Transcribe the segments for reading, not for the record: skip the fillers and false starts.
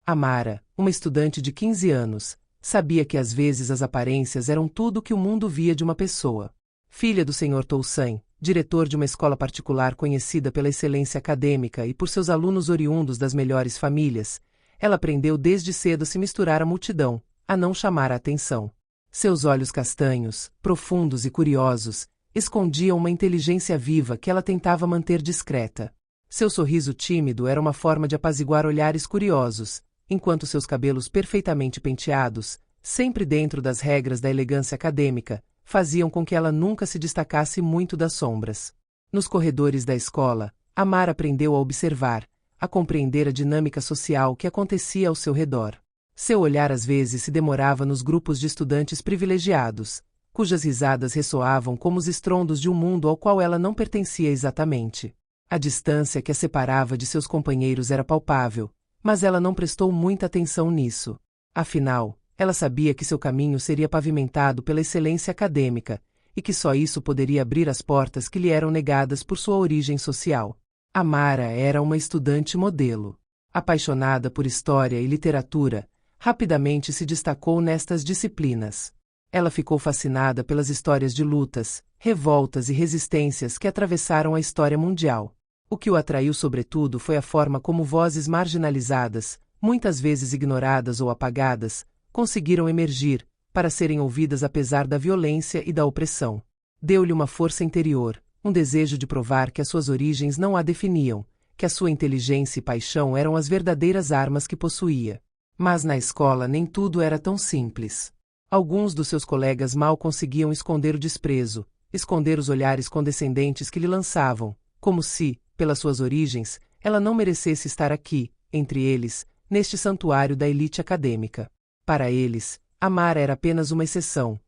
Amara, uma estudante de 15 anos, sabia que às vezes as aparências eram tudo o que o mundo via de uma pessoa. Filha do Sr. Toussaint, diretor de uma escola particular conhecida pela excelência acadêmica e por seus alunos oriundos das melhores famílias, ela aprendeu desde cedo a se misturar à multidão, a não chamar a atenção. Seus olhos castanhos, profundos e curiosos, escondiam uma inteligência viva que ela tentava manter discreta. Seu sorriso tímido era uma forma de apaziguar olhares curiosos, enquanto seus cabelos perfeitamente penteados, sempre dentro das regras da elegância acadêmica, faziam com que ela nunca se destacasse muito das sombras. Nos corredores da escola, Amara aprendeu a observar, a compreender a dinâmica social que acontecia ao seu redor. Seu olhar às vezes se demorava nos grupos de estudantes privilegiados, cujas risadas ressoavam como os estrondos de um mundo ao qual ela não pertencia exatamente. A distância que a separava de seus companheiros era palpável, mas ela não prestou muita atenção nisso. Afinal, ela sabia que seu caminho seria pavimentado pela excelência acadêmica, e que só isso poderia abrir as portas que lhe eram negadas por sua origem social. Amara era uma estudante modelo. Apaixonada por história e literatura, rapidamente se destacou nestas disciplinas. Ela ficou fascinada pelas histórias de lutas, revoltas e resistências que atravessaram a história mundial. O que o atraiu sobretudo foi a forma como vozes marginalizadas, muitas vezes ignoradas ou apagadas, conseguiram emergir, para serem ouvidas apesar da violência e da opressão. Deu-lhe uma força interior, um desejo de provar que as suas origens não a definiam, que a sua inteligência e paixão eram as verdadeiras armas que possuía. Mas na escola nem tudo era tão simples. Alguns dos seus colegas mal conseguiam esconder o desprezo, esconder os olhares condescendentes que lhe lançavam, como se, pelas suas origens, ela não merecesse estar aqui, entre eles, neste santuário da elite acadêmica. Para eles, Amara era apenas uma exceção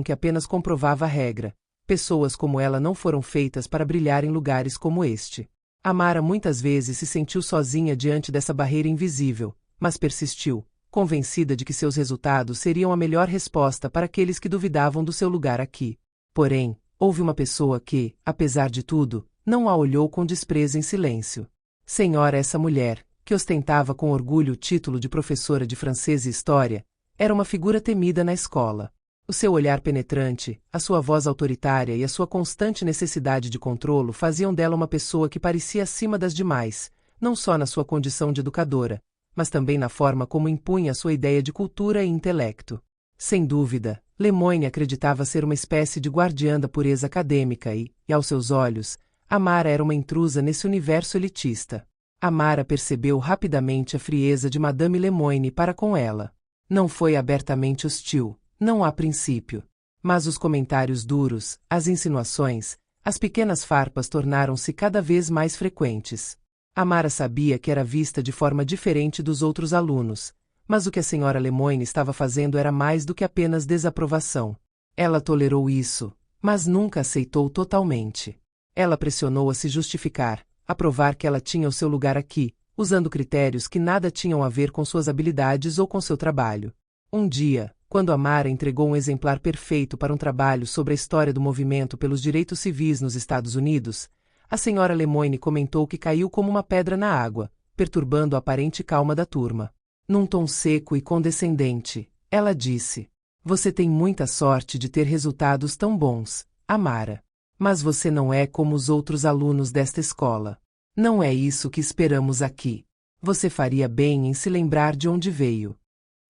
que apenas comprovava a regra. Pessoas como ela não foram feitas para brilhar em lugares como este. Amara muitas vezes se sentiu sozinha diante dessa barreira invisível, mas persistiu, convencida de que seus resultados seriam a melhor resposta para aqueles que duvidavam do seu lugar aqui. Porém, houve uma pessoa que, apesar de tudo, não a olhou com desprezo em silêncio. Senhora, essa mulher, que ostentava com orgulho o título de professora de francês e história, era uma figura temida na escola. O seu olhar penetrante, a sua voz autoritária e a sua constante necessidade de controlo faziam dela uma pessoa que parecia acima das demais, não só na sua condição de educadora, mas também na forma como impunha sua ideia de cultura e intelecto. Sem dúvida, Lemoine acreditava ser uma espécie de guardiã da pureza acadêmica e, aos seus olhos, Amara era uma intrusa nesse universo elitista. Amara percebeu rapidamente a frieza de Madame Lemoine para com ela. Não foi abertamente hostil, não a princípio. Mas os comentários duros, as insinuações, as pequenas farpas tornaram-se cada vez mais frequentes. Amara sabia que era vista de forma diferente dos outros alunos, mas o que a senhora Lemoine estava fazendo era mais do que apenas desaprovação. Ela tolerou isso, mas nunca aceitou totalmente. Ela pressionou a se justificar, a provar que ela tinha o seu lugar aqui, usando critérios que nada tinham a ver com suas habilidades ou com seu trabalho. Um dia, quando Amara entregou um exemplar perfeito para um trabalho sobre a história do movimento pelos direitos civis nos Estados Unidos, a senhora Lemoine comentou que caiu como uma pedra na água, perturbando a aparente calma da turma. Num tom seco e condescendente, ela disse: "Você tem muita sorte de ter resultados tão bons, Amara. Mas você não é como os outros alunos desta escola. Não é isso que esperamos aqui. Você faria bem em se lembrar de onde veio."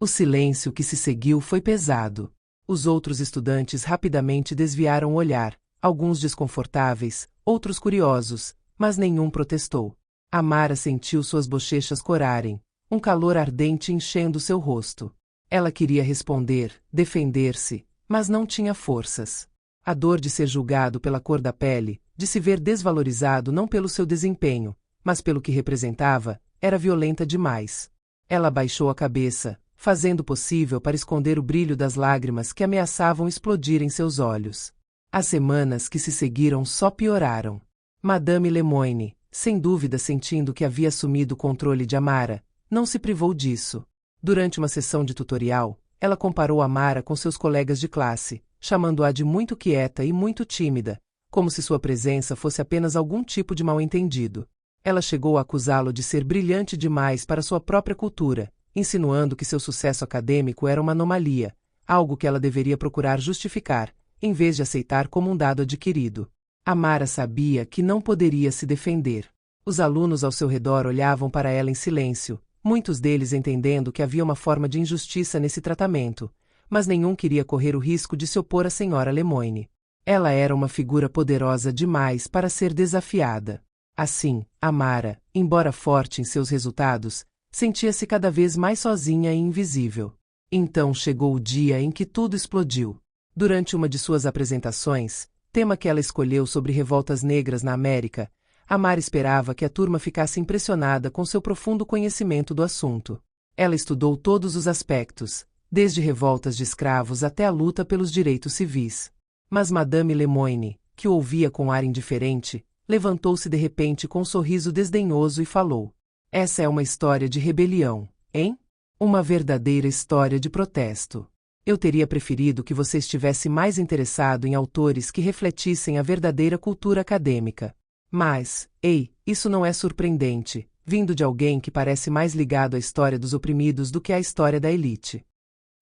O silêncio que se seguiu foi pesado. Os outros estudantes rapidamente desviaram o olhar, alguns desconfortáveis, outros curiosos, mas nenhum protestou. Amara sentiu suas bochechas corarem, um calor ardente enchendo seu rosto. Ela queria responder, defender-se, mas não tinha forças. A dor de ser julgado pela cor da pele, de se ver desvalorizado não pelo seu desempenho, mas pelo que representava, era violenta demais. Ela baixou a cabeça, fazendo o possível para esconder o brilho das lágrimas que ameaçavam explodir em seus olhos. As semanas que se seguiram só pioraram. Madame Lemoine, sem dúvida sentindo que havia assumido o controle de Amara, não se privou disso. Durante uma sessão de tutorial, ela comparou Amara com seus colegas de classe, chamando-a de muito quieta e muito tímida, como se sua presença fosse apenas algum tipo de mal-entendido. Ela chegou a acusá-lo de ser brilhante demais para sua própria cultura, insinuando que seu sucesso acadêmico era uma anomalia, algo que ela deveria procurar justificar, em vez de aceitar como um dado adquirido. Amara sabia que não poderia se defender. Os alunos ao seu redor olhavam para ela em silêncio, muitos deles entendendo que havia uma forma de injustiça nesse tratamento, mas nenhum queria correr o risco de se opor à senhora Lemoine. Ela era uma figura poderosa demais para ser desafiada. Assim, Amara, embora forte em seus resultados, sentia-se cada vez mais sozinha e invisível. Então chegou o dia em que tudo explodiu. Durante uma de suas apresentações, tema que ela escolheu sobre revoltas negras na América, Amara esperava que a turma ficasse impressionada com seu profundo conhecimento do assunto. Ela estudou todos os aspectos, desde revoltas de escravos até a luta pelos direitos civis. Mas Madame Lemoine, que o ouvia com ar indiferente, levantou-se de repente com um sorriso desdenhoso e falou: "Essa é uma história de rebelião, hein? Uma verdadeira história de protesto. Eu teria preferido que você estivesse mais interessado em autores que refletissem a verdadeira cultura acadêmica. Mas, ei, isso não é surpreendente, vindo de alguém que parece mais ligado à história dos oprimidos do que à história da elite."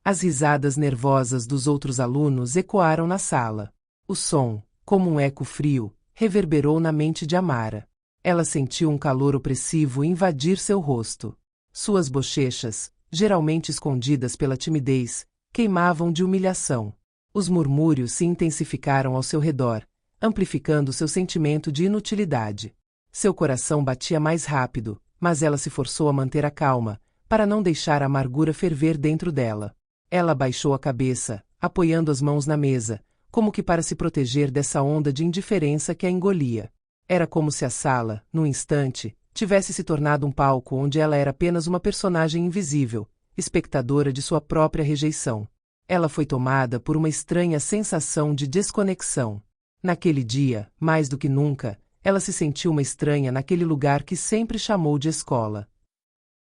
As risadas nervosas dos outros alunos ecoaram na sala. O som, como um eco frio, reverberou na mente de Amara. Ela sentiu um calor opressivo invadir seu rosto. Suas bochechas, geralmente escondidas pela timidez, queimavam de humilhação. Os murmúrios se intensificaram ao seu redor, amplificando seu sentimento de inutilidade. Seu coração batia mais rápido, mas ela se forçou a manter a calma, para não deixar a amargura ferver dentro dela. Ela abaixou a cabeça, apoiando as mãos na mesa, como que para se proteger dessa onda de indiferença que a engolia. Era como se a sala, num instante, tivesse se tornado um palco onde ela era apenas uma personagem invisível, espectadora de sua própria rejeição. Ela foi tomada por uma estranha sensação de desconexão. Naquele dia, mais do que nunca, ela se sentiu uma estranha naquele lugar que sempre chamou de escola.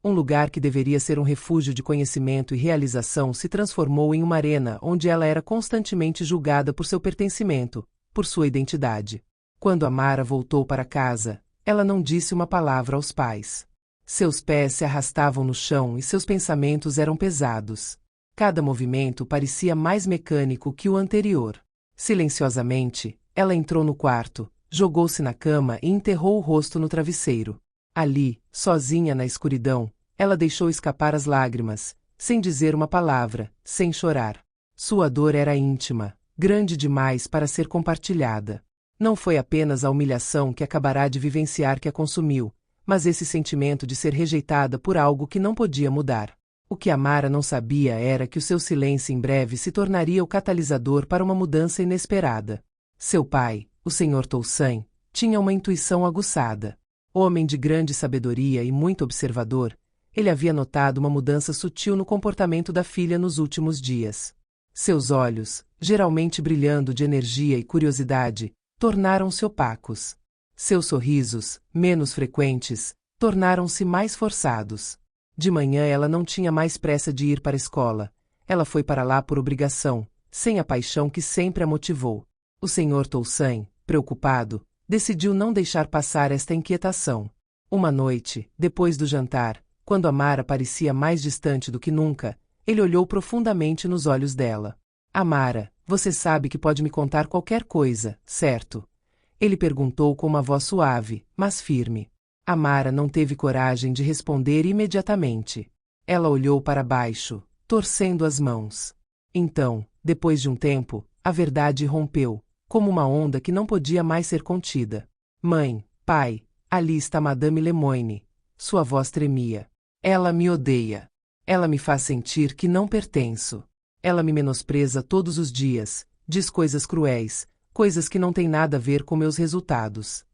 Um lugar que deveria ser um refúgio de conhecimento e realização se transformou em uma arena onde ela era constantemente julgada por seu pertencimento, por sua identidade. Quando Amara voltou para casa, ela não disse uma palavra aos pais. Seus pés se arrastavam no chão e seus pensamentos eram pesados. Cada movimento parecia mais mecânico que o anterior. Silenciosamente, ela entrou no quarto, jogou-se na cama e enterrou o rosto no travesseiro. Ali, sozinha na escuridão, ela deixou escapar as lágrimas, sem dizer uma palavra, sem chorar. Sua dor era íntima, grande demais para ser compartilhada. Não foi apenas a humilhação que acabará de vivenciar que a consumiu, mas esse sentimento de ser rejeitada por algo que não podia mudar. O que Amara não sabia era que o seu silêncio em breve se tornaria o catalisador para uma mudança inesperada. Seu pai, o Sr. Toussaint, tinha uma intuição aguçada. Homem de grande sabedoria e muito observador, ele havia notado uma mudança sutil no comportamento da filha nos últimos dias. Seus olhos, geralmente brilhando de energia e curiosidade, tornaram-se opacos. Seus sorrisos, menos frequentes, tornaram-se mais forçados. De manhã ela não tinha mais pressa de ir para a escola. Ela foi para lá por obrigação, sem a paixão que sempre a motivou. O Sr. Toussaint, preocupado, decidiu não deixar passar esta inquietação. Uma noite, depois do jantar, quando Amara parecia mais distante do que nunca, ele olhou profundamente nos olhos dela. "Amara, você sabe que pode me contar qualquer coisa, certo?" Ele perguntou com uma voz suave, mas firme. Amara não teve coragem de responder imediatamente. Ela olhou para baixo, torcendo as mãos. Então, depois de um tempo, a verdade rompeu, como uma onda que não podia mais ser contida. "Mãe, pai, ali está Madame Lemoine." Sua voz tremia. "Ela me odeia. Ela me faz sentir que não pertenço. Ela me menospreza todos os dias, diz coisas cruéis, coisas que não têm nada a ver com meus resultados."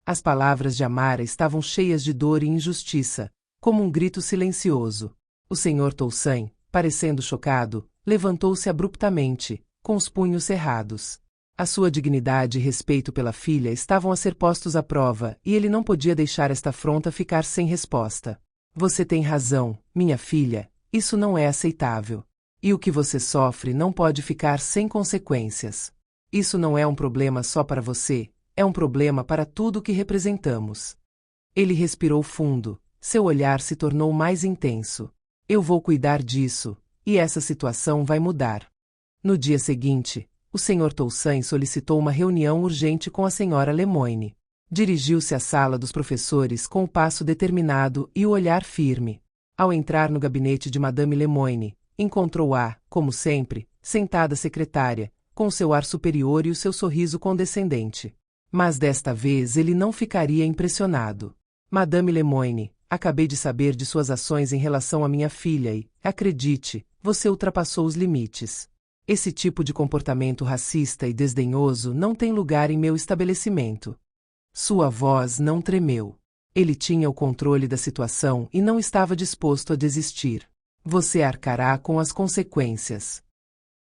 As palavras de Amara estavam cheias de dor e injustiça, como um grito silencioso. O Sr. Toussaint, parecendo chocado, levantou-se abruptamente, com os punhos cerrados. A sua dignidade e respeito pela filha estavam a ser postos à prova e ele não podia deixar esta afronta ficar sem resposta. "Você tem razão, minha filha, isso não é aceitável. E o que você sofre não pode ficar sem consequências. Isso não é um problema só para você, é um problema para tudo o que representamos." Ele respirou fundo, seu olhar se tornou mais intenso. Eu vou cuidar disso, e essa situação vai mudar. No dia seguinte, o Sr. Toussaint solicitou uma reunião urgente com a Sra. Lemoine. Dirigiu-se à sala dos professores com o passo determinado e o olhar firme. Ao entrar no gabinete de Madame Lemoine, encontrou-a, como sempre, sentada secretária, com seu ar superior e o seu sorriso condescendente. Mas desta vez ele não ficaria impressionado. Madame Lemoine, acabei de saber de suas ações em relação à minha filha e, acredite, você ultrapassou os limites. Esse tipo de comportamento racista e desdenhoso não tem lugar em meu estabelecimento. Sua voz não tremeu. Ele tinha o controle da situação e não estava disposto a desistir. Você arcará com as consequências.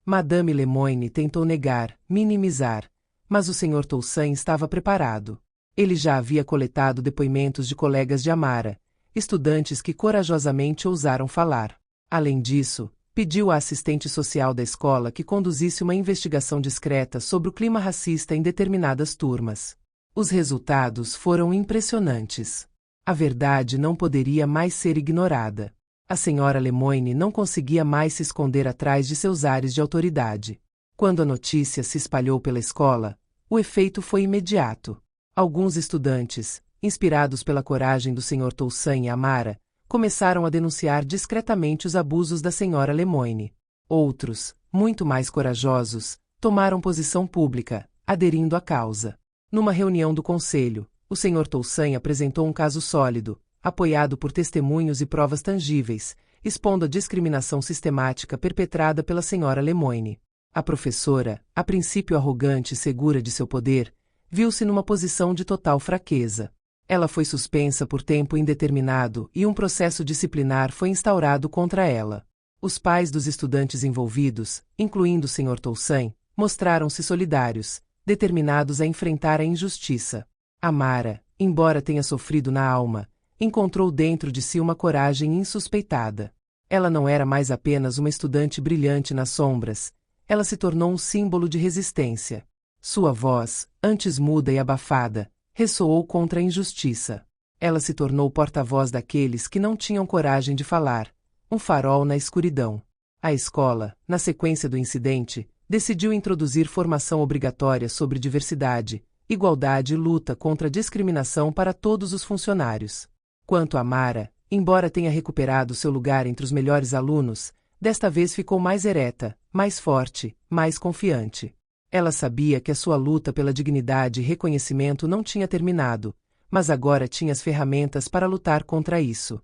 Madame Lemoine tentou negar, minimizar, mas o Sr. Toussaint estava preparado. Ele já havia coletado depoimentos de colegas de Amara, estudantes que corajosamente ousaram falar. Além disso, pediu à assistente social da escola que conduzisse uma investigação discreta sobre o clima racista em determinadas turmas. Os resultados foram impressionantes. A verdade não poderia mais ser ignorada. A Sra. Lemoine não conseguia mais se esconder atrás de seus ares de autoridade. Quando a notícia se espalhou pela escola, o efeito foi imediato. Alguns estudantes, inspirados pela coragem do Sr. Toussaint e Amara, começaram a denunciar discretamente os abusos da Sra. Lemoine. Outros, muito mais corajosos, tomaram posição pública, aderindo à causa. Numa reunião do conselho, o Sr. Toussaint apresentou um caso sólido, apoiado por testemunhos e provas tangíveis, expondo a discriminação sistemática perpetrada pela Sra. Lemoine. A professora, a princípio arrogante e segura de seu poder, viu-se numa posição de total fraqueza. Ela foi suspensa por tempo indeterminado e um processo disciplinar foi instaurado contra ela. Os pais dos estudantes envolvidos, incluindo o Sr. Toussaint, mostraram-se solidários, determinados a enfrentar a injustiça. Amara, embora tenha sofrido na alma, encontrou dentro de si uma coragem insuspeitada. Ela não era mais apenas uma estudante brilhante nas sombras, ela se tornou um símbolo de resistência. Sua voz, antes muda e abafada, ressoou contra a injustiça. Ela se tornou porta-voz daqueles que não tinham coragem de falar, um farol na escuridão. A escola, na sequência do incidente, decidiu introduzir formação obrigatória sobre diversidade, igualdade e luta contra a discriminação para todos os funcionários. Quanto a Amara, embora tenha recuperado seu lugar entre os melhores alunos, desta vez ficou mais ereta, mais forte, mais confiante. Ela sabia que a sua luta pela dignidade e reconhecimento não tinha terminado, mas agora tinha as ferramentas para lutar contra isso.